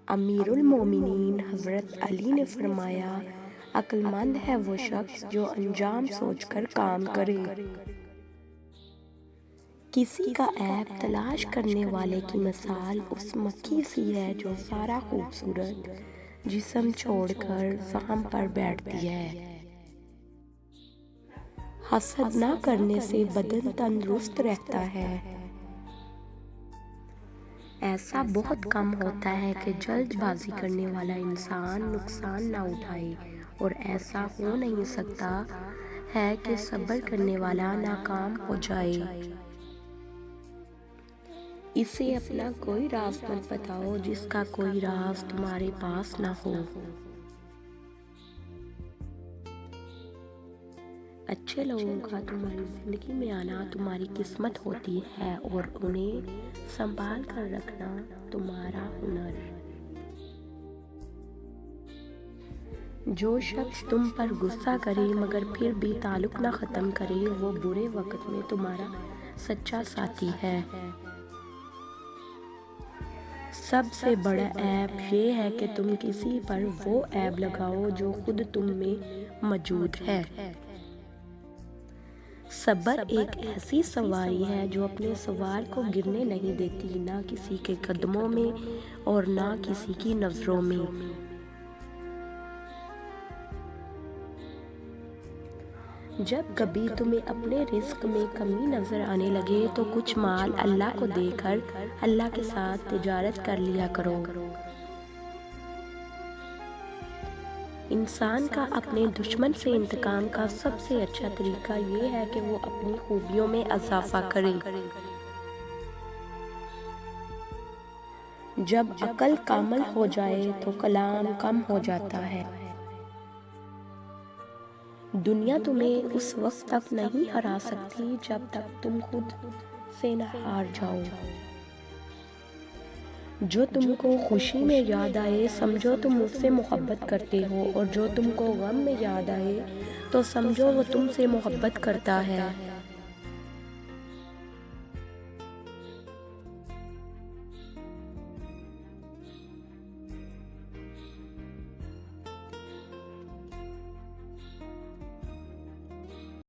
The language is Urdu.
امیر المومنین حضرت علی نے فرمایا، عقل مند ہے وہ شخص جو انجام سوچ کر کام کرے۔ کسی کا عیب تلاش کرنے والے کی مثال اس مکھی سی ہے جو سارا خوبصورت جسم چھوڑ کر زخم پر بیٹھتی ہے۔ حسد نہ کرنے سے بدن تندرست رہتا ہے۔ ایسا بہت کم ہوتا ہے کہ جلد بازی کرنے والا انسان نقصان نہ اٹھائے، اور ایسا ہو نہیں سکتا ہے کہ صبر کرنے والا ناکام ہو جائے۔ اسے اپنا کوئی راز مت بتاؤ جس کا کوئی راز تمہارے پاس نہ ہو۔ اچھے لوگوں کا تمہاری زندگی میں آنا تمہاری قسمت ہوتی ہے، اور انہیں سنبھال کر رکھنا تمہارا ہنر۔ جو شخص تم پر غصہ کرے مگر پھر بھی تعلق نہ ختم کرے، وہ برے وقت میں تمہارا سچا ساتھی ہے۔ سب سے بڑا عیب یہ ہے کہ تم کسی پر وہ عیب لگاؤ جو خود تم میں موجود ہے۔ صبر ایک ایسی سواری ہے جو اپنے سوار کو گرنے نہیں دیتی، نہ کسی کے قدموں میں اور نہ کسی کی نظروں میں۔ جب کبھی تمہیں اپنے رزق میں کمی نظر آنے لگے تو کچھ مال اللہ کو دے کر اللہ کے ساتھ تجارت کر لیا کرو۔ انسان کا اپنے دشمن سے انتقام کا سب سے اچھا طریقہ یہ ہے کہ وہ اپنی خوبیوں میں اضافہ کرے۔ جب عقل کامل ہو جائے تو کلام کم ہو جاتا ہے۔ دنیا تمہیں اس وقت تک نہیں ہرا سکتی جب تک تم خود سے نہ ہار جاؤ۔ جو تم کو خوشی میں یاد آئے سمجھو تم اس سے محبت کرتے ہو، اور جو تم کو غم میں یاد آئے تو سمجھو وہ تم سے محبت کرتا ہے۔